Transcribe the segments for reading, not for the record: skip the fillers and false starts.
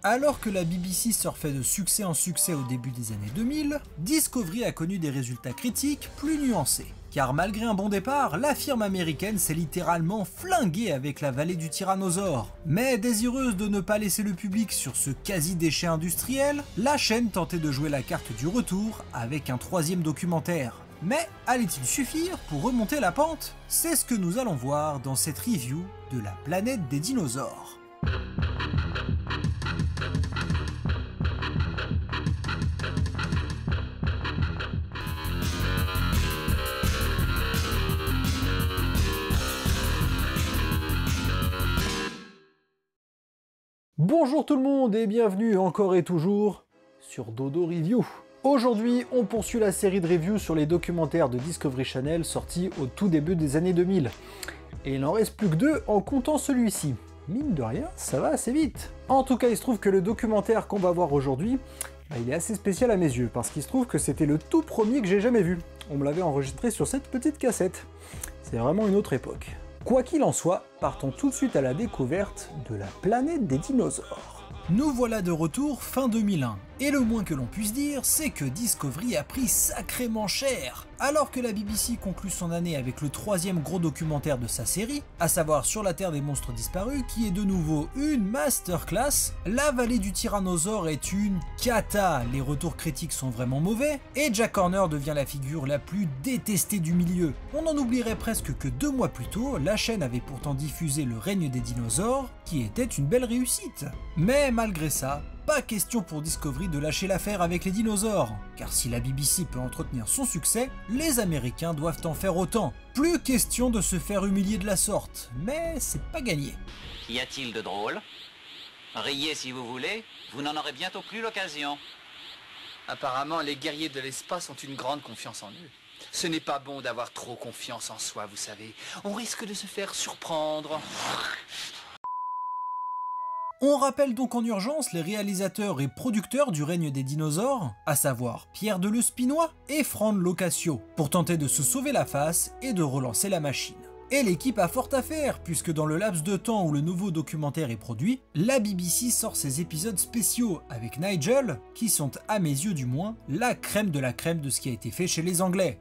Alors que la BBC surfait de succès en succès au début des années 2000, Discovery a connu des résultats critiques plus nuancés. Car malgré un bon départ, la firme américaine s'est littéralement flinguée avec la vallée du tyrannosaure. Mais désireuse de ne pas laisser le public sur ce quasi-déchet industriel, la chaîne tentait de jouer la carte du retour avec un troisième documentaire. Mais allait-il suffire pour remonter la pente? C'est ce que nous allons voir dans cette review de la planète des dinosaures. Bonjour tout le monde et bienvenue encore et toujours sur Dodo Review. Aujourd'hui, on poursuit la série de reviews sur les documentaires de Discovery Channel sortis au tout début des années 2000. Et il n'en reste plus que deux en comptant celui-ci. Mine de rien, ça va assez vite. En tout cas, il se trouve que le documentaire qu'on va voir aujourd'hui, il est assez spécial à mes yeux, parce qu'il se trouve que c'était le tout premier que j'ai jamais vu. On me l'avait enregistré sur cette petite cassette. C'est vraiment une autre époque. Quoi qu'il en soit, partons tout de suite à la découverte de la planète des dinosaures. Nous voilà de retour fin 2001, et le moins que l'on puisse dire, c'est que Discovery a pris sacrément cher. Alors que la BBC conclut son année avec le troisième gros documentaire de sa série, à savoir Sur la Terre des monstres disparus, qui est de nouveau une masterclass, la vallée du tyrannosaure est une cata, les retours critiques sont vraiment mauvais, et Jack Horner devient la figure la plus détestée du milieu. On en oublierait presque que 2 mois plus tôt, la chaîne avait pourtant diffusé Le règne des dinosaures, qui était une belle réussite. Mais malgré ça, pas question pour Discovery de lâcher l'affaire avec les dinosaures, car si la BBC peut entretenir son succès, les Américains doivent en faire autant. Plus question de se faire humilier de la sorte, mais c'est pas gagné. Y a-t-il de drôle? Riez si vous voulez, vous n'en aurez bientôt plus l'occasion. Apparemment, les guerriers de l'espace ont une grande confiance en eux. Ce n'est pas bon d'avoir trop confiance en soi, vous savez. On risque de se faire surprendre. On rappelle donc en urgence les réalisateurs et producteurs du règne des dinosaures, à savoir Pierre Delespinois et Fran Locascio, pour tenter de se sauver la face et de relancer la machine. Et l'équipe a fort à faire, puisque dans le laps de temps où le nouveau documentaire est produit, la BBC sort ses épisodes spéciaux avec Nigel, qui sont, à mes yeux du moins, la crème de ce qui a été fait chez les Anglais.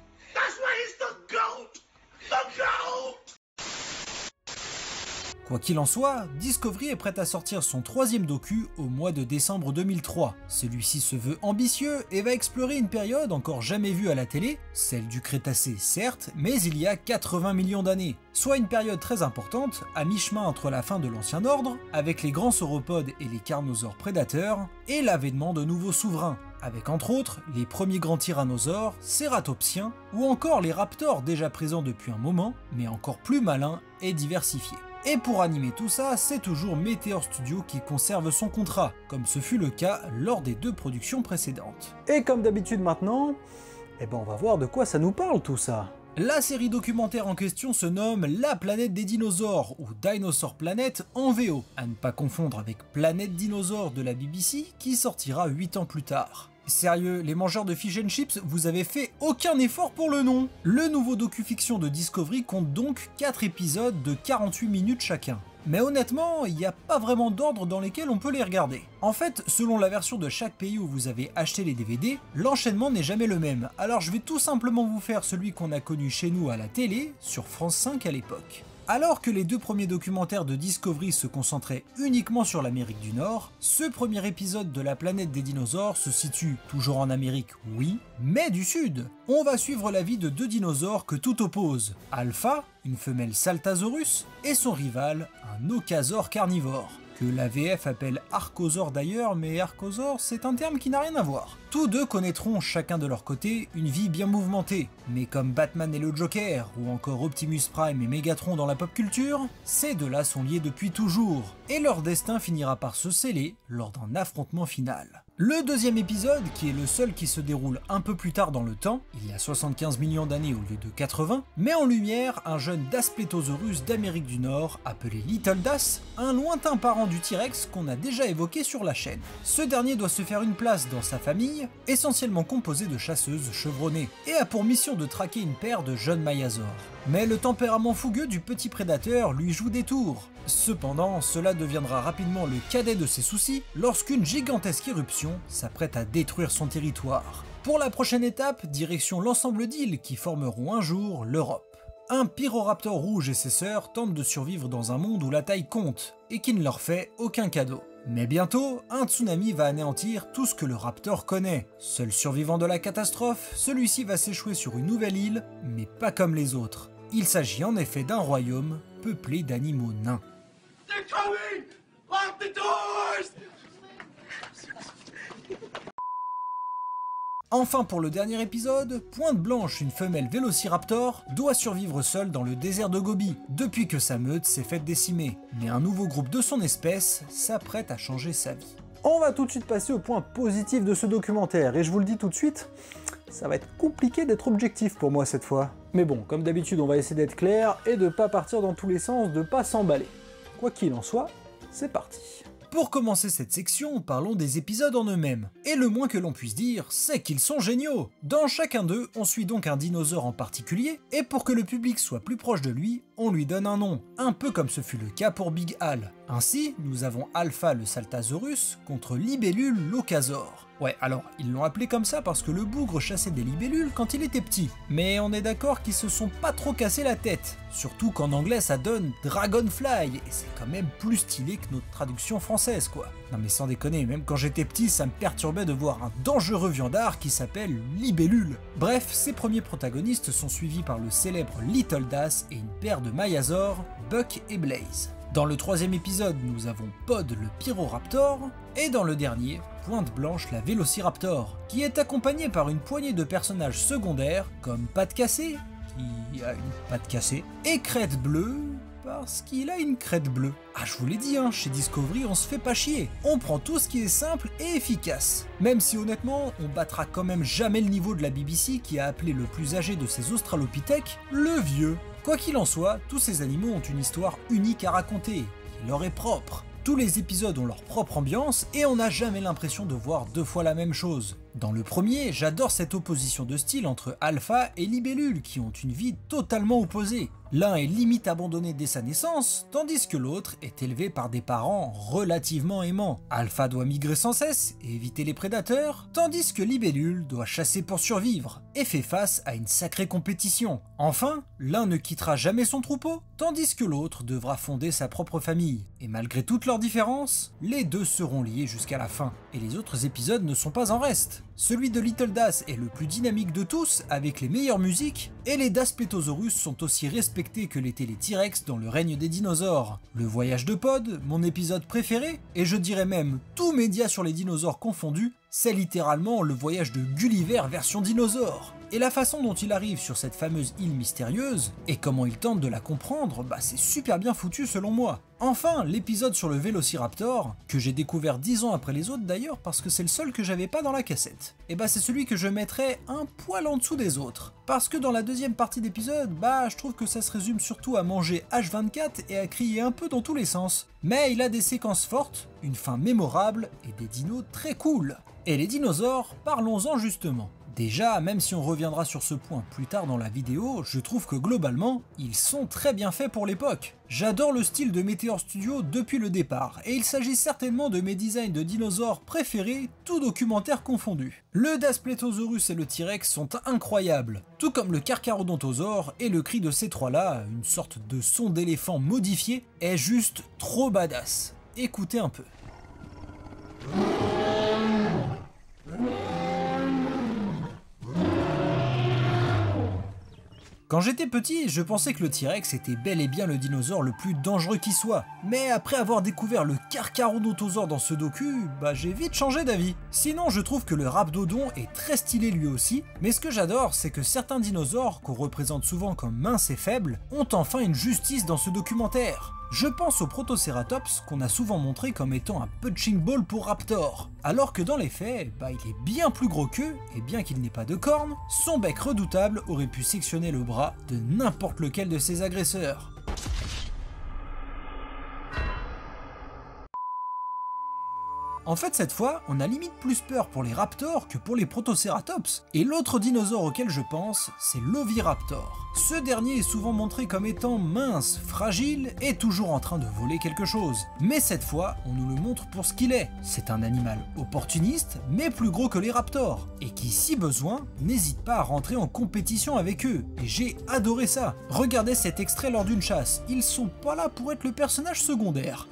Quoi qu'il en soit, Discovery est prête à sortir son troisième docu au mois de décembre 2003. Celui-ci se veut ambitieux et va explorer une période encore jamais vue à la télé, celle du Crétacé certes, mais il y a 80 millions d'années. Soit une période très importante, à mi-chemin entre la fin de l'Ancien Ordre, avec les grands sauropodes et les carnosaures prédateurs, et l'avènement de nouveaux souverains, avec entre autres les premiers grands tyrannosaures, cératopsiens, ou encore les raptors déjà présents depuis un moment, mais encore plus malins et diversifiés. Et pour animer tout ça, c'est toujours Meteor Studio qui conserve son contrat, comme ce fut le cas lors des 2 productions précédentes. Et comme d'habitude maintenant, on va voir de quoi ça nous parle tout ça. La série documentaire en question se nomme La planète des dinosaures, ou Dinosaur Planet en VO, à ne pas confondre avec Planète Dinosaure de la BBC, qui sortira 8 ans plus tard. Sérieux, les mangeurs de fish and chips, vous avez fait aucun effort pour le nom. Le nouveau docu-fiction de Discovery compte donc 4 épisodes de 48 minutes chacun. Mais honnêtement, il n'y a pas vraiment d'ordre dans lesquels on peut les regarder. En fait, selon la version de chaque pays où vous avez acheté les DVD, l'enchaînement n'est jamais le même. Alors je vais tout simplement vous faire celui qu'on a connu chez nous à la télé, sur France 5 à l'époque. Alors que les 2 premiers documentaires de Discovery se concentraient uniquement sur l'Amérique du Nord, ce premier épisode de la planète des dinosaures se situe toujours en Amérique, oui, mais du Sud. On va suivre la vie de 2 dinosaures que tout oppose. Alpha, une femelle Saltasaurus, et son rival, un Ocasaure carnivore, que la VF appelle Archosaure d'ailleurs, mais Archosaure c'est un terme qui n'a rien à voir. Tous 2 connaîtront chacun de leur côté une vie bien mouvementée, mais comme Batman et le Joker, ou encore Optimus Prime et Megatron dans la pop culture, ces 2-là sont liés depuis toujours, et leur destin finira par se sceller lors d'un affrontement final. Le deuxième épisode, qui est le seul qui se déroule un peu plus tard dans le temps, il y a 75 millions d'années au lieu de 80, met en lumière un jeune Daspletosaurus d'Amérique du Nord appelé Little Das, un lointain parent du T-Rex qu'on a déjà évoqué sur la chaîne. Ce dernier doit se faire une place dans sa famille, essentiellement composée de chasseuses chevronnées, et a pour mission de traquer une paire de jeunes Mayasaures. Mais le tempérament fougueux du petit prédateur lui joue des tours. Cependant, cela deviendra rapidement le cadet de ses soucis lorsqu'une gigantesque éruption s'apprête à détruire son territoire. Pour la prochaine étape, direction l'ensemble d'îles qui formeront un jour l'Europe. Un Pyroraptor rouge et ses sœurs tentent de survivre dans un monde où la taille compte et qui ne leur fait aucun cadeau. Mais bientôt, un tsunami va anéantir tout ce que le raptor connaît. Seul survivant de la catastrophe, celui-ci va s'échouer sur une nouvelle île, mais pas comme les autres. Il s'agit en effet d'un royaume peuplé d'animaux nains. They're coming! Lock the doors! Enfin pour le dernier épisode, Pointe Blanche, une femelle vélociraptor, doit survivre seule dans le désert de Gobi, depuis que sa meute s'est faite décimer. Mais un nouveau groupe de son espèce s'apprête à changer sa vie. On va tout de suite passer au point positif de ce documentaire, et je vous le dis tout de suite, ça va être compliqué d'être objectif pour moi cette fois. Mais bon, comme d'habitude on va essayer d'être clair, et de pas partir dans tous les sens, de pas s'emballer. Quoi qu'il en soit, c'est parti. Pour commencer cette section, parlons des épisodes en eux-mêmes. Et le moins que l'on puisse dire, c'est qu'ils sont géniaux. Dans chacun d'eux, on suit donc un dinosaure en particulier, et pour que le public soit plus proche de lui, on lui donne un nom, un peu comme ce fut le cas pour Big Al. Ainsi, nous avons Alpha le Saltasaurus contre Libellule l'Ocasaure. Ouais, alors, ils l'ont appelé comme ça parce que le bougre chassait des libellules quand il était petit. Mais on est d'accord qu'ils se sont pas trop cassé la tête. Surtout qu'en anglais ça donne Dragonfly, et c'est quand même plus stylé que notre traduction française quoi. Non mais sans déconner, même quand j'étais petit ça me perturbait de voir un dangereux viandard qui s'appelle Libellule. Bref, ces premiers protagonistes sont suivis par le célèbre Little Das et une paire de Maiasaures, Buck et Blaze. Dans le troisième épisode, nous avons Pod le Pyroraptor, et dans le dernier, Pointe Blanche la Vélociraptor, qui est accompagnée par une poignée de personnages secondaires comme Patte Cassée, qui a une patte cassée, et Crête Bleue, parce qu'il a une crête bleue. Ah je vous l'ai dit, hein, chez Discovery on se fait pas chier, on prend tout ce qui est simple et efficace. Même si honnêtement, on battra quand même jamais le niveau de la BBC qui a appelé le plus âgé de ses australopithèques, le vieux. Quoi qu'il en soit, tous ces animaux ont une histoire unique à raconter, qui leur est propre. Tous les épisodes ont leur propre ambiance et on n'a jamais l'impression de voir deux fois la même chose. Dans le premier, j'adore cette opposition de style entre Alpha et Libellule qui ont une vie totalement opposée. L'un est limite abandonné dès sa naissance, tandis que l'autre est élevé par des parents relativement aimants. Alpha doit migrer sans cesse et éviter les prédateurs, tandis que Libellule doit chasser pour survivre et fait face à une sacrée compétition. Enfin, l'un ne quittera jamais son troupeau, tandis que l'autre devra fonder sa propre famille. Et malgré toutes leurs différences, les deux seront liés jusqu'à la fin. Et les autres épisodes ne sont pas en reste. Celui de Little Das est le plus dynamique de tous, avec les meilleures musiques, et les Daspletosaurus sont aussi respectés que l'étaient les T-Rex dans le règne des dinosaures. Le voyage de Pod, mon épisode préféré, et je dirais même tout média sur les dinosaures confondus, c'est littéralement le voyage de Gulliver version dinosaure. Et la façon dont il arrive sur cette fameuse île mystérieuse, et comment il tente de la comprendre, bah c'est super bien foutu selon moi. Enfin, l'épisode sur le Vélociraptor, que j'ai découvert 10 ans après les autres d'ailleurs parce que c'est le seul que j'avais pas dans la cassette. Et bah c'est celui que je mettrais un poil en dessous des autres. Parce que dans la deuxième partie d'épisode, bah je trouve que ça se résume surtout à manger H24 et à crier un peu dans tous les sens. Mais il a des séquences fortes, une fin mémorable et des dinos très cool. Et les dinosaures, parlons-en justement. Déjà, même si on reviendra sur ce point plus tard dans la vidéo, je trouve que globalement, ils sont très bien faits pour l'époque. J'adore le style de Meteor Studio depuis le départ, et il s'agit certainement de mes designs de dinosaures préférés, tout documentaire confondu. Le Daspletosaurus et le T-Rex sont incroyables, tout comme le Carcharodontosaure, et le cri de ces trois-là, une sorte de son d'éléphant modifié, est juste trop badass. Écoutez un peu. Quand j'étais petit, je pensais que le T-Rex était bel et bien le dinosaure le plus dangereux qui soit. Mais après avoir découvert le Carcharodontosaure dans ce docu, bah j'ai vite changé d'avis. Sinon, je trouve que le Raptodon est très stylé lui aussi, mais ce que j'adore, c'est que certains dinosaures, qu'on représente souvent comme minces et faibles, ont enfin une justice dans ce documentaire. Je pense au Protoceratops qu'on a souvent montré comme étant un punching ball pour Raptor, alors que dans les faits, bah il est bien plus gros qu'eux, et bien qu'il n'ait pas de cornes, son bec redoutable aurait pu sectionner le bras de n'importe lequel de ses agresseurs. En fait, cette fois, on a limite plus peur pour les raptors que pour les protocératops. Et l'autre dinosaure auquel je pense, c'est l'oviraptor. Ce dernier est souvent montré comme étant mince, fragile et toujours en train de voler quelque chose. Mais cette fois, on nous le montre pour ce qu'il est. C'est un animal opportuniste, mais plus gros que les raptors. Et qui, si besoin, n'hésite pas à rentrer en compétition avec eux. Et j'ai adoré ça. Regardez cet extrait lors d'une chasse. Ils sont pas là pour être le personnage secondaire.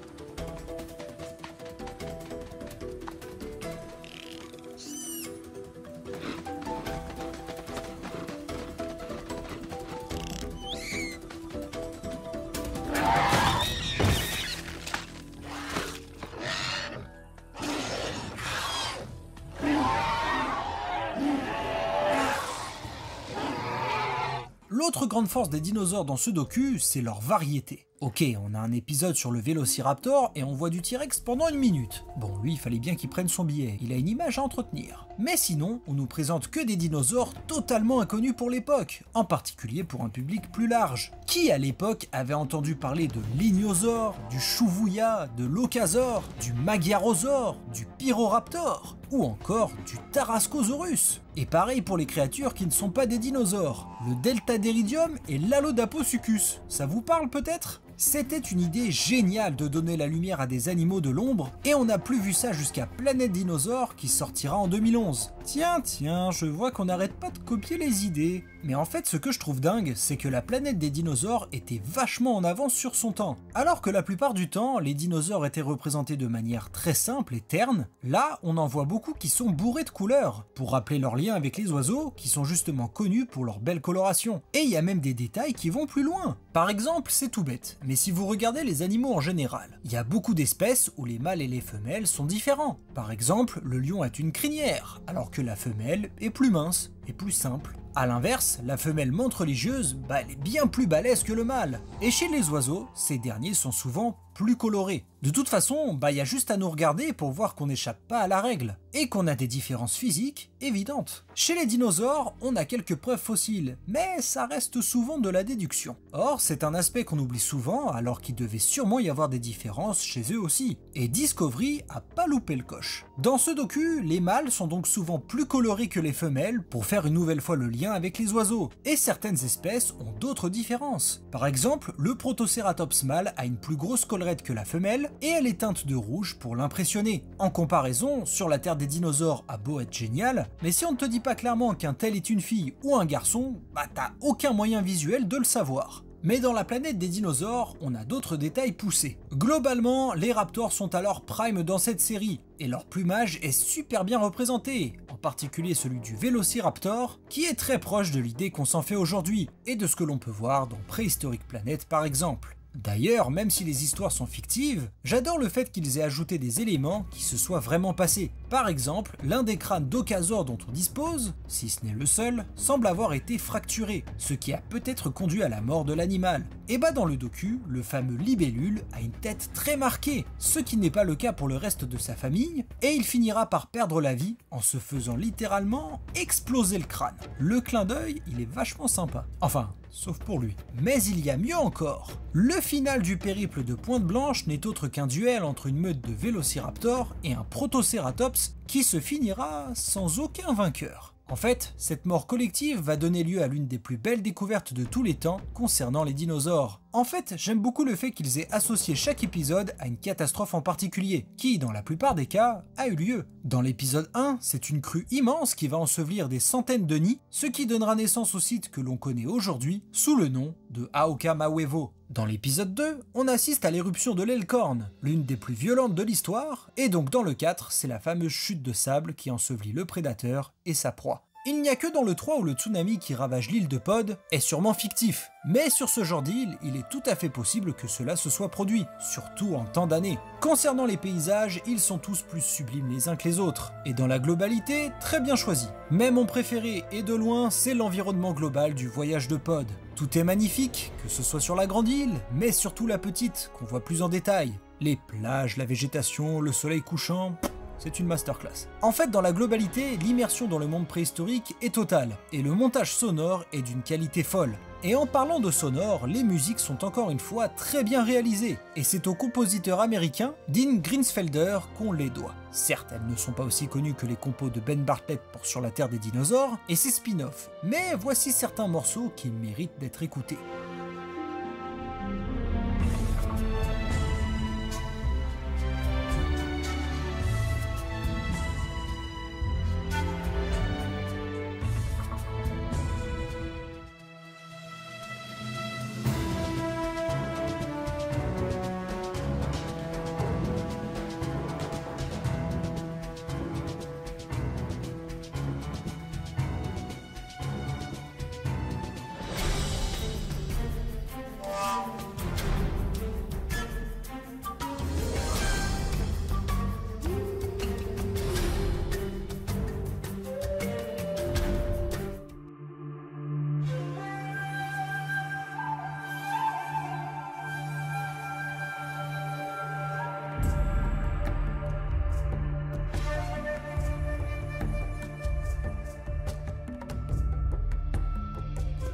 L'autre grande force des dinosaures dans ce docu, c'est leur variété. Ok, on a un épisode sur le Vélociraptor et on voit du T-Rex pendant 1 minute. Bon, lui, il fallait bien qu'il prenne son billet, il a une image à entretenir. Mais sinon, on nous présente que des dinosaures totalement inconnus pour l'époque, en particulier pour un public plus large. Qui, à l'époque, avait entendu parler de l'Ichthyosaure, du Chouvouya, de l'Ocasaure, du Magyarosaure, du Pyroraptor, ou encore du Tarascosaurus? Et pareil pour les créatures qui ne sont pas des dinosaures, le Deltaderidium et l'Allodaposuchus. Ça vous parle peut-être? C'était une idée géniale de donner la lumière à des animaux de l'ombre, et on n'a plus vu ça jusqu'à Planète Dinosaure qui sortira en 2011. Tiens, je vois qu'on n'arrête pas de copier les idées. Mais en fait, ce que je trouve dingue, c'est que la planète des dinosaures était vachement en avance sur son temps. Alors que la plupart du temps, les dinosaures étaient représentés de manière très simple et terne, là, on en voit beaucoup qui sont bourrés de couleurs, pour rappeler leur lien avec les oiseaux, qui sont justement connus pour leur belle coloration. Et il y a même des détails qui vont plus loin. Par exemple, c'est tout bête, mais si vous regardez les animaux en général, il y a beaucoup d'espèces où les mâles et les femelles sont différents. Par exemple, le lion a une crinière, alors que la femelle est plus mince et plus simple. A l'inverse, la femelle menthe religieuse, elle est bien plus balèze que le mâle. Et chez les oiseaux, ces derniers sont souvent plus colorés. De toute façon, y a juste à nous regarder pour voir qu'on n'échappe pas à la règle, et qu'on a des différences physiques évidentes. Chez les dinosaures, on a quelques preuves fossiles, mais ça reste souvent de la déduction. Or, c'est un aspect qu'on oublie souvent, alors qu'il devait sûrement y avoir des différences chez eux aussi. Et Discovery a pas loupé le coche. Dans ce docu, les mâles sont donc souvent plus colorés que les femelles pour faire une nouvelle fois le lien avec les oiseaux, et certaines espèces ont d'autres différences. Par exemple, le Protocératops mâle a une plus grosse collerette que la femelle, et elle est teinte de rouge pour l'impressionner. En comparaison, sur la Terre des dinosaures a beau être génial, mais si on ne te dit pas clairement qu'un tel est une fille ou un garçon, t'as aucun moyen visuel de le savoir. Mais dans la planète des dinosaures, on a d'autres détails poussés. Globalement, les raptors sont à leur prime dans cette série, et leur plumage est super bien représenté, en particulier celui du Vélociraptor, qui est très proche de l'idée qu'on s'en fait aujourd'hui, et de ce que l'on peut voir dans Préhistorique Planet par exemple. D'ailleurs, même si les histoires sont fictives, j'adore le fait qu'ils aient ajouté des éléments qui se soient vraiment passés. Par exemple, l'un des crânes d'Ocasaure dont on dispose, si ce n'est le seul, semble avoir été fracturé, ce qui a peut-être conduit à la mort de l'animal. Et dans le docu, le fameux libellule a une tête très marquée, ce qui n'est pas le cas pour le reste de sa famille, et il finira par perdre la vie en se faisant littéralement exploser le crâne. Le clin d'œil, il est vachement sympa. Enfin, sauf pour lui. Mais il y a mieux encore. Le final du périple de Pointe-Blanche n'est autre qu'un duel entre une meute de Vélociraptor et un Protocératops qui se finira sans aucun vainqueur. En fait, cette mort collective va donner lieu à l'une des plus belles découvertes de tous les temps concernant les dinosaures. En fait, j'aime beaucoup le fait qu'ils aient associé chaque épisode à une catastrophe en particulier, qui, dans la plupart des cas, a eu lieu. Dans l'épisode 1, c'est une crue immense qui va ensevelir des centaines de nids, ce qui donnera naissance au site que l'on connaît aujourd'hui sous le nom de Aoka-Mawevo. Dans l'épisode 2, on assiste à l'éruption de l'Elkhorn, l'une des plus violentes de l'histoire, et donc dans le 4, c'est la fameuse chute de sable qui ensevelit le prédateur et sa proie. Il n'y a que dans le 3 où le tsunami qui ravage l'île de Pod est sûrement fictif, mais sur ce genre d'île, il est tout à fait possible que cela se soit produit, surtout en tant d'années. Concernant les paysages, ils sont tous plus sublimes les uns que les autres, et dans la globalité, très bien choisi. Mais mon préféré, et de loin, c'est l'environnement global du voyage de Pod. Tout est magnifique, que ce soit sur la grande île, mais surtout la petite, qu'on voit plus en détail. Les plages, la végétation, le soleil couchant... c'est une masterclass. En fait, dans la globalité, l'immersion dans le monde préhistorique est totale, et le montage sonore est d'une qualité folle. Et en parlant de sonore, les musiques sont encore une fois très bien réalisées, et c'est au compositeur américain Dean Grinsfelder qu'on les doit. Certes, elles ne sont pas aussi connues que les compos de Ben Bartlett pour Sur la Terre des dinosaures et ses spin-offs, mais voici certains morceaux qui méritent d'être écoutés.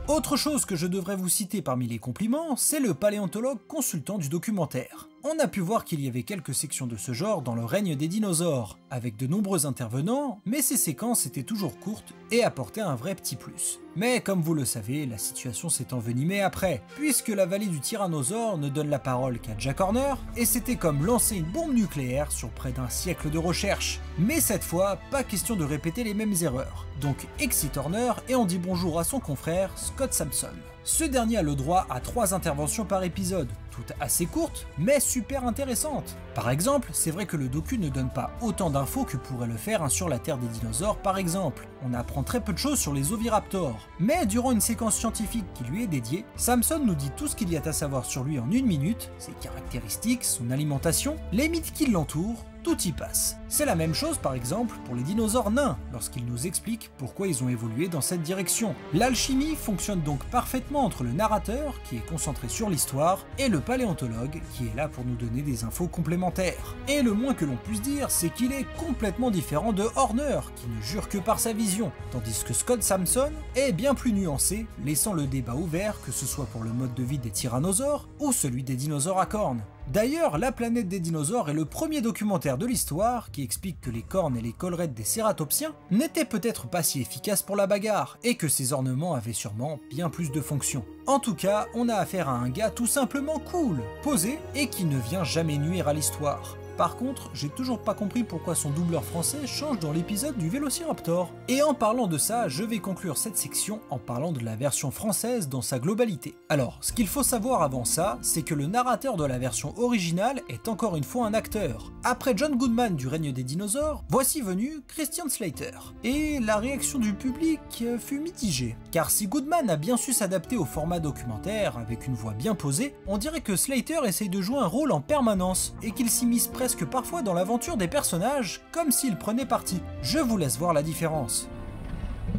Autre chose que je devrais vous citer parmi les compliments, c'est le paléontologue consultant du documentaire. On a pu voir qu'il y avait quelques sections de ce genre dans le règne des dinosaures, avec de nombreux intervenants, mais ces séquences étaient toujours courtes et apportaient un vrai petit plus. Mais comme vous le savez, la situation s'est envenimée après, puisque la vallée du tyrannosaure ne donne la parole qu'à Jack Horner, et c'était comme lancer une bombe nucléaire sur près d'un siècle de recherche. Mais cette fois, pas question de répéter les mêmes erreurs. Donc exit Horner et on dit bonjour à son confrère Scott Sampson. Ce dernier a le droit à 3 interventions par épisode, toutes assez courtes, mais super intéressantes. Par exemple, c'est vrai que le docu ne donne pas autant d'infos que pourrait le faire un Sur la Terre des dinosaures par exemple. On apprend très peu de choses sur les oviraptors. Mais durant une séquence scientifique qui lui est dédiée, Sampson nous dit tout ce qu'il y a à savoir sur lui en 1 minute, ses caractéristiques, son alimentation, les mythes qui l'entourent, tout y passe. C'est la même chose par exemple pour les dinosaures nains, lorsqu'ils nous expliquent pourquoi ils ont évolué dans cette direction. L'alchimie fonctionne donc parfaitement entre le narrateur, qui est concentré sur l'histoire, et le paléontologue, qui est là pour nous donner des infos complémentaires. Et le moins que l'on puisse dire, c'est qu'il est complètement différent de Horner, qui ne jure que par sa vision, tandis que Scott Sampson est bien plus nuancé, laissant le débat ouvert, que ce soit pour le mode de vie des tyrannosaures, ou celui des dinosaures à cornes. D'ailleurs, La planète des dinosaures est le premier documentaire de l'histoire qui explique que les cornes et les collerettes des cératopsiens n'étaient peut-être pas si efficaces pour la bagarre, et que ces ornements avaient sûrement bien plus de fonctions. En tout cas, on a affaire à un gars tout simplement cool, posé, et qui ne vient jamais nuire à l'histoire. Par contre, j'ai toujours pas compris pourquoi son doubleur français change dans l'épisode du Vélociraptor. Et en parlant de ça, je vais conclure cette section en parlant de la version française dans sa globalité. Alors, ce qu'il faut savoir avant ça, c'est que le narrateur de la version originale est encore une fois un acteur. Après John Goodman du règne des dinosaures, voici venu Christian Slater. Et la réaction du public fut mitigée. Car si Goodman a bien su s'adapter au format documentaire avec une voix bien posée, on dirait que Slater essaye de jouer un rôle en permanence et qu'il s'immisce presque parfois dans l'aventure des personnages, comme s'il prenait parti. Je vous laisse voir la différence.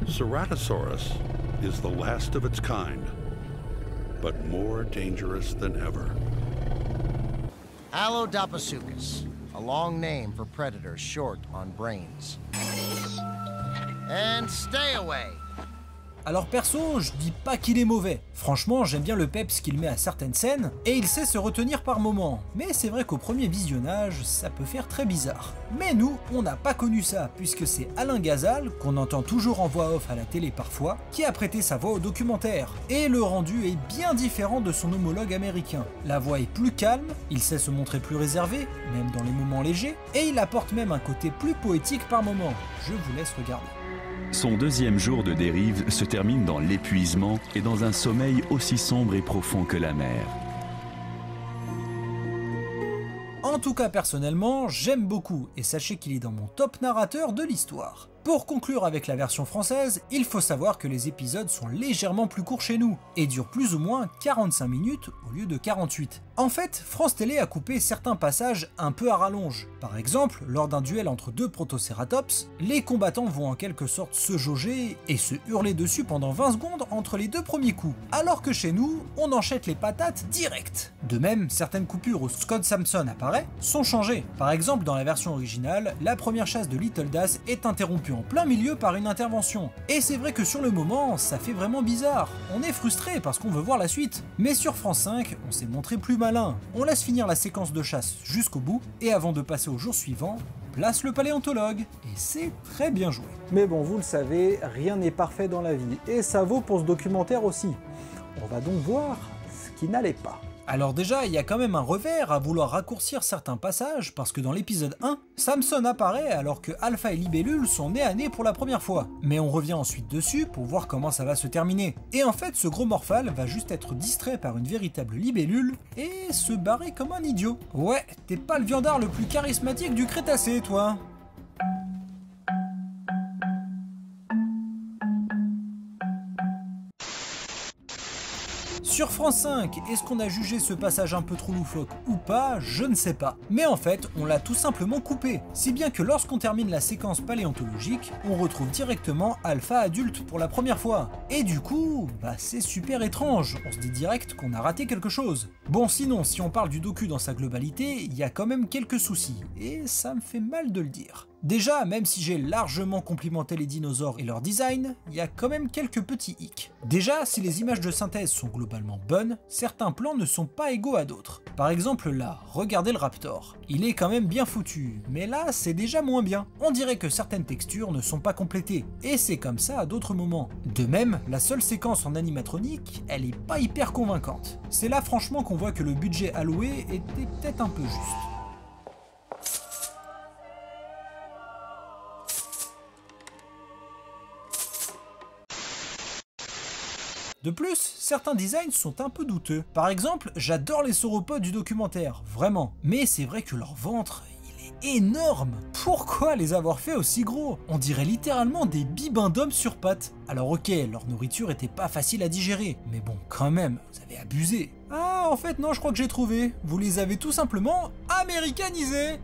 Ceratosaurus is the last of its kind, but more dangerous than ever. Allodopasuchus, a long name for predators short on brains. And stay away. Alors perso, je dis pas qu'il est mauvais. Franchement, j'aime bien le peps qu'il met à certaines scènes, et il sait se retenir par moments. Mais c'est vrai qu'au premier visionnage, ça peut faire très bizarre. Mais nous, on n'a pas connu ça, puisque c'est Alain Gazal, qu'on entend toujours en voix off à la télé parfois, qui a prêté sa voix au documentaire. Et le rendu est bien différent de son homologue américain. La voix est plus calme, il sait se montrer plus réservé, même dans les moments légers, et il apporte même un côté plus poétique par moments. Je vous laisse regarder. Son deuxième jour de dérive se termine dans l'épuisement et dans un sommeil aussi sombre et profond que la mer. En tout cas, personnellement, j'aime beaucoup, et sachez qu'il est dans mon top narrateur de l'histoire. Pour conclure avec la version française, il faut savoir que les épisodes sont légèrement plus courts chez nous, et durent plus ou moins 45 minutes au lieu de 48. En fait, France Télé a coupé certains passages un peu à rallonge. Par exemple, lors d'un duel entre 2 protocératops, les combattants vont en quelque sorte se jauger et se hurler dessus pendant 20 secondes entre les 2 premiers coups, alors que chez nous, on enchaîne les patates direct. De même, certaines coupures où Scott Sampson apparaît sont changés. Par exemple, dans la version originale, la première chasse de Little Das est interrompue en plein milieu par une intervention. Et c'est vrai que sur le moment, ça fait vraiment bizarre. On est frustré parce qu'on veut voir la suite. Mais sur France 5, on s'est montré plus malin. On laisse finir la séquence de chasse jusqu'au bout, et avant de passer au jour suivant, place le paléontologue. Et c'est très bien joué. Mais bon, vous le savez, rien n'est parfait dans la vie, et ça vaut pour ce documentaire aussi. On va donc voir ce qui n'allait pas. Alors déjà, il y a quand même un revers à vouloir raccourcir certains passages, parce que dans l'épisode 1, Samson apparaît alors que Alpha et Libellule sont nez à nez pour la première fois. Mais on revient ensuite dessus pour voir comment ça va se terminer. Et en fait, ce gros morphale va juste être distrait par une véritable libellule et se barrer comme un idiot. Ouais, t'es pas le viandard le plus charismatique du Crétacé, toi. Sur France 5, est-ce qu'on a jugé ce passage un peu trop loufoque ou pas? Je ne sais pas. Mais en fait, on l'a tout simplement coupé. Si bien que lorsqu'on termine la séquence paléontologique, on retrouve directement Alpha adulte pour la première fois. Et du coup, bah c'est super étrange. On se dit direct qu'on a raté quelque chose. Bon, sinon, si on parle du docu dans sa globalité, il y a quand même quelques soucis. Et ça me fait mal de le dire. Déjà, même si j'ai largement complimenté les dinosaures et leur design, il y a quand même quelques petits hicks. Déjà, si les images de synthèse sont globalement bonnes, certains plans ne sont pas égaux à d'autres. Par exemple là, regardez le raptor. Il est quand même bien foutu, mais là c'est déjà moins bien. On dirait que certaines textures ne sont pas complétées, et c'est comme ça à d'autres moments. De même, la seule séquence en animatronique, elle est pas hyper convaincante. C'est là franchement qu'on voit que le budget alloué était peut-être un peu juste. De plus, certains designs sont un peu douteux. Par exemple, j'adore les sauropodes du documentaire, vraiment. Mais c'est vrai que leur ventre, il est énorme. Pourquoi les avoir fait aussi gros? On dirait littéralement des bibins d'hommes sur pattes. Alors ok, leur nourriture était pas facile à digérer, mais bon, quand même, vous avez abusé. Ah, en fait non, je crois que j'ai trouvé. Vous les avez tout simplement américanisés.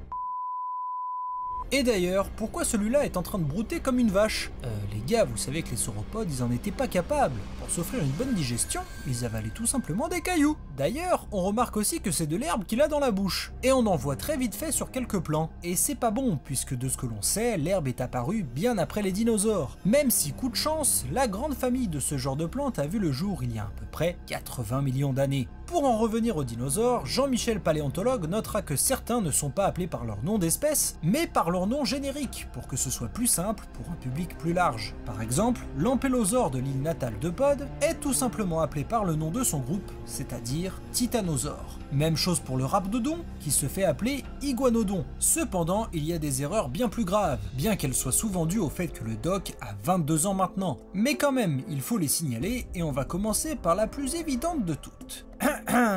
Et d'ailleurs, pourquoi celui-là est en train de brouter comme une vache? Les gars, vous savez que les sauropodes, ils en étaient pas capables. Pour s'offrir une bonne digestion, ils avalaient tout simplement des cailloux. D'ailleurs, on remarque aussi que c'est de l'herbe qu'il a dans la bouche. Et on en voit très vite fait sur quelques plans. Et c'est pas bon, puisque de ce que l'on sait, l'herbe est apparue bien après les dinosaures. Même si, coup de chance, la grande famille de ce genre de plante a vu le jour il y a à peu près 80 millions d'années. Pour en revenir aux dinosaures, Jean-Michel Paléontologue notera que certains ne sont pas appelés par leur nom d'espèce, mais par leur nom générique, pour que ce soit plus simple pour un public plus large. Par exemple, l'ampélosaure de l'île natale de Pod est tout simplement appelé par le nom de son groupe, c'est-à-dire Titanosaure. Même chose pour le rhabdodon, qui se fait appeler Iguanodon. Cependant, il y a des erreurs bien plus graves, bien qu'elles soient souvent dues au fait que le doc a 22 ans maintenant. Mais quand même, il faut les signaler, et on va commencer par la plus évidente de toutes.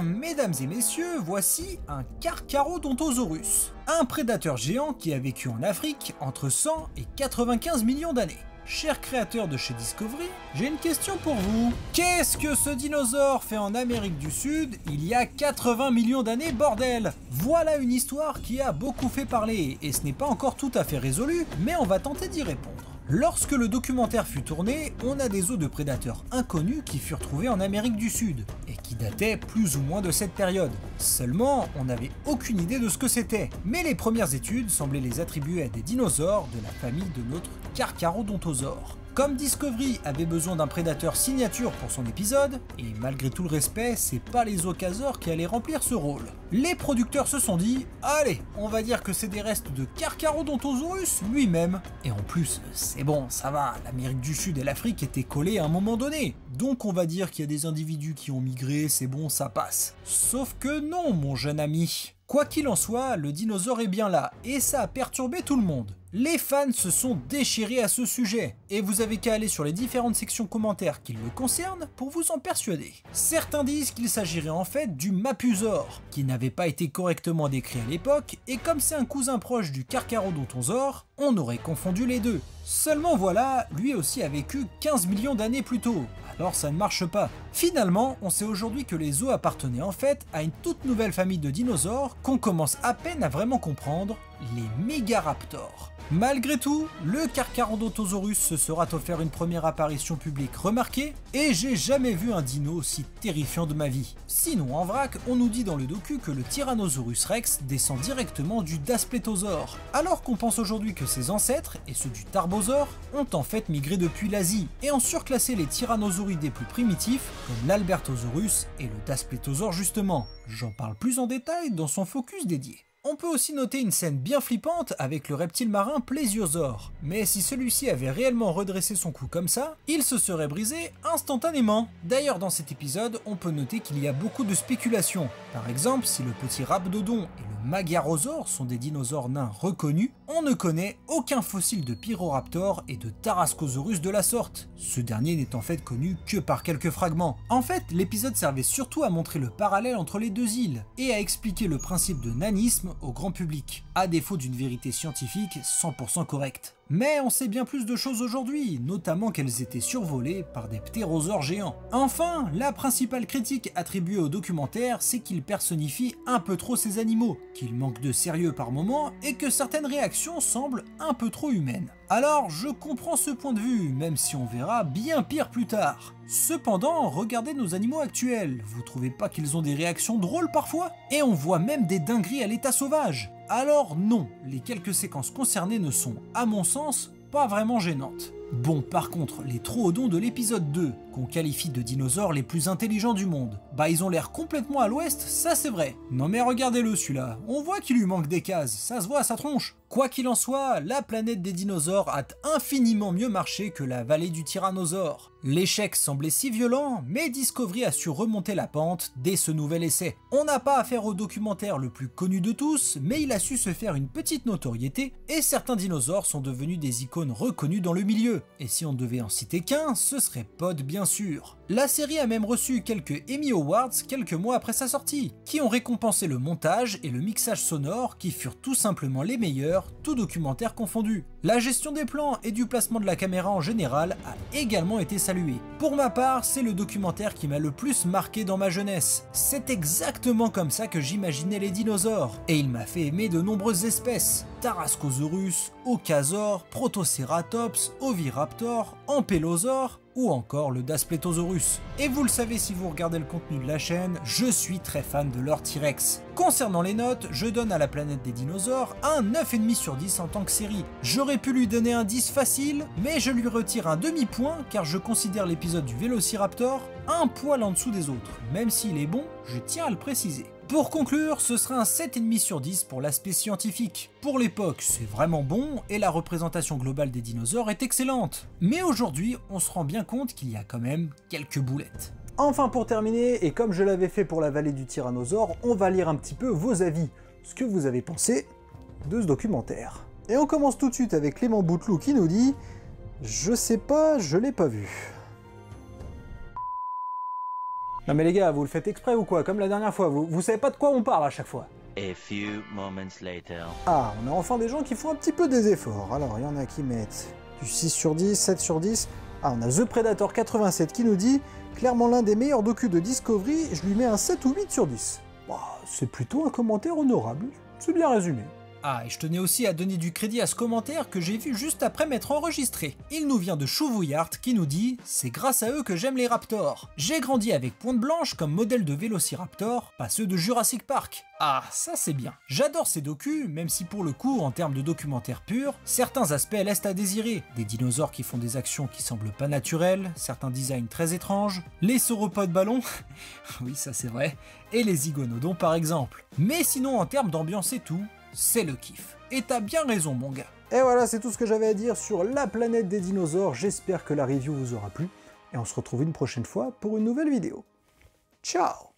Mesdames et messieurs, voici un Carcharodontosaurus, un prédateur géant qui a vécu en Afrique entre 100 et 95 millions d'années. Chers créateurs de chez Discovery, j'ai une question pour vous. Qu'est-ce que ce dinosaure fait en Amérique du Sud il y a 80 millions d'années, bordel? Voilà une histoire qui a beaucoup fait parler, et ce n'est pas encore tout à fait résolu, mais on va tenter d'y répondre. Lorsque le documentaire fut tourné, on a des os de prédateurs inconnus qui furent trouvés en Amérique du Sud, et qui dataient plus ou moins de cette période. Seulement, on n'avait aucune idée de ce que c'était. Mais les premières études semblaient les attribuer à des dinosaures de la famille de notre Carcharodontosaure. Comme Discovery avait besoin d'un prédateur signature pour son épisode, et malgré tout le respect, c'est pas les ocasaures qui allaient remplir ce rôle. Les producteurs se sont dit, allez, on va dire que c'est des restes de Carcharodontosaurus lui-même. Et en plus, c'est bon, ça va, l'Amérique du Sud et l'Afrique étaient collées à un moment donné. Donc on va dire qu'il y a des individus qui ont migré, c'est bon, ça passe. Sauf que non, mon jeune ami. Quoi qu'il en soit, le dinosaure est bien là, et ça a perturbé tout le monde. Les fans se sont déchirés à ce sujet, et vous avez qu'à aller sur les différentes sections commentaires qui le concernent pour vous en persuader. Certains disent qu'il s'agirait en fait du Mapusaure, qui n'avait pas été correctement décrit à l'époque, et comme c'est un cousin proche du Carcharodontosaure, on aurait confondu les deux. Seulement voilà, lui aussi a vécu 15 millions d'années plus tôt, alors ça ne marche pas. Finalement, on sait aujourd'hui que les os appartenaient en fait à une toute nouvelle famille de dinosaures qu'on commence à peine à vraiment comprendre, les Mégaraptors. Malgré tout, le Carcharodontosaurus se sera offert une première apparition publique remarquée, et j'ai jamais vu un dino aussi terrifiant de ma vie. Sinon, en vrac, on nous dit dans le docu que le Tyrannosaurus Rex descend directement du Dasplétosaure, alors qu'on pense aujourd'hui que ses ancêtres, et ceux du Tarbosaure, ont en fait migré depuis l'Asie, et ont surclassé les tyrannosauridés plus primitifs, comme l'Albertosaurus et le Dasplétosaure justement. J'en parle plus en détail dans son focus dédié. On peut aussi noter une scène bien flippante avec le reptile marin Plésiosaure, mais si celui-ci avait réellement redressé son cou comme ça, il se serait brisé instantanément. D'ailleurs dans cet épisode, on peut noter qu'il y a beaucoup de spéculations. Par exemple, si le petit Rhabdodon et le Magarosaure sont des dinosaures nains reconnus, on ne connaît aucun fossile de Pyroraptor et de Tarascosaurus de la sorte, ce dernier n'est en fait connu que par quelques fragments. En fait, l'épisode servait surtout à montrer le parallèle entre les deux îles, et à expliquer le principe de nanisme au grand public, à défaut d'une vérité scientifique 100% correcte. Mais on sait bien plus de choses aujourd'hui, notamment qu'elles étaient survolées par des ptérosaures géants. Enfin, la principale critique attribuée au documentaire, c'est qu'il personnifie un peu trop ces animaux, qu'il manque de sérieux par moments et que certaines réactions semblent un peu trop humaines. Alors je comprends ce point de vue, même si on verra bien pire plus tard. Cependant, regardez nos animaux actuels, vous trouvez pas qu'ils ont des réactions drôles parfois? Et on voit même des dingueries à l'état sauvage. Alors non, les quelques séquences concernées ne sont, à mon sens, pas vraiment gênantes. Bon, par contre, les troodons de l'épisode 2, qu'on qualifie de dinosaures les plus intelligents du monde, bah ils ont l'air complètement à l'ouest, ça c'est vrai. Non mais regardez-le celui-là, on voit qu'il lui manque des cases, ça se voit à sa tronche. Quoi qu'il en soit, la planète des dinosaures a infiniment mieux marché que la vallée du tyrannosaure. L'échec semblait si violent, mais Discovery a su remonter la pente dès ce nouvel essai. On n'a pas affaire au documentaire le plus connu de tous, mais il a su se faire une petite notoriété, et certains dinosaures sont devenus des icônes reconnues dans le milieu. Et si on devait en citer qu'un, ce serait Pod bien sûr. La série a même reçu quelques Emmy Awards quelques mois après sa sortie, qui ont récompensé le montage et le mixage sonore qui furent tout simplement les meilleurs, tout documentaire confondu. La gestion des plans et du placement de la caméra en général a également été saluée. Pour ma part, c'est le documentaire qui m'a le plus marqué dans ma jeunesse. C'est exactement comme ça que j'imaginais les dinosaures, et il m'a fait aimer de nombreuses espèces. Tarascosaurus, Ocasaur, Protoceratops, Oviraptor, Ampélosaure, ou encore le Dasplétosaurus. Et vous le savez si vous regardez le contenu de la chaîne, je suis très fan de leur T-Rex. Concernant les notes, je donne à la planète des dinosaures un 9,5 sur 10 en tant que série. J'aurais pu lui donner un 10 facile, mais je lui retire un demi-point car je considère l'épisode du Vélociraptor un poil en dessous des autres. Même s'il est bon, je tiens à le préciser. Pour conclure, ce sera un 7,5 sur 10 pour l'aspect scientifique. Pour l'époque, c'est vraiment bon et la représentation globale des dinosaures est excellente. Mais aujourd'hui, on se rend bien compte qu'il y a quand même quelques boulettes. Enfin pour terminer, et comme je l'avais fait pour la vallée du tyrannosaure, on va lire un petit peu vos avis, ce que vous avez pensé de ce documentaire. Et on commence tout de suite avec Clément Bouteloup qui nous dit « Je sais pas, je l'ai pas vu ». Non mais les gars, vous le faites exprès ou quoi? Comme la dernière fois, vous savez pas de quoi on parle à chaque fois. A few moments later. Ah, on a enfin des gens qui font un petit peu des efforts. Alors, il y en a qui mettent du 6 sur 10, 7 sur 10. Ah, on a The Predator 87 qui nous dit « Clairement l'un des meilleurs docus de Discovery, je lui mets un 7 ou 8 sur 10 ». Bah, c'est plutôt un commentaire honorable, c'est bien résumé. Ah, et je tenais aussi à donner du crédit à ce commentaire que j'ai vu juste après m'être enregistré. Il nous vient de Chouvouillart qui nous dit « C'est grâce à eux que j'aime les raptors. J'ai grandi avec Pointe Blanche comme modèle de Vélociraptor, pas ceux de Jurassic Park. » Ah, ça c'est bien. J'adore ces docus, même si pour le coup, en termes de documentaire pur, certains aspects laissent à désirer. Des dinosaures qui font des actions qui semblent pas naturelles, certains designs très étranges, les sauropodes ballons, oui ça c'est vrai, et les iguanodons par exemple. Mais sinon en termes d'ambiance et tout, c'est le kiff. Et t'as bien raison mon gars. Et voilà, c'est tout ce que j'avais à dire sur la planète des dinosaures. J'espère que la review vous aura plu. Et on se retrouve une prochaine fois pour une nouvelle vidéo. Ciao!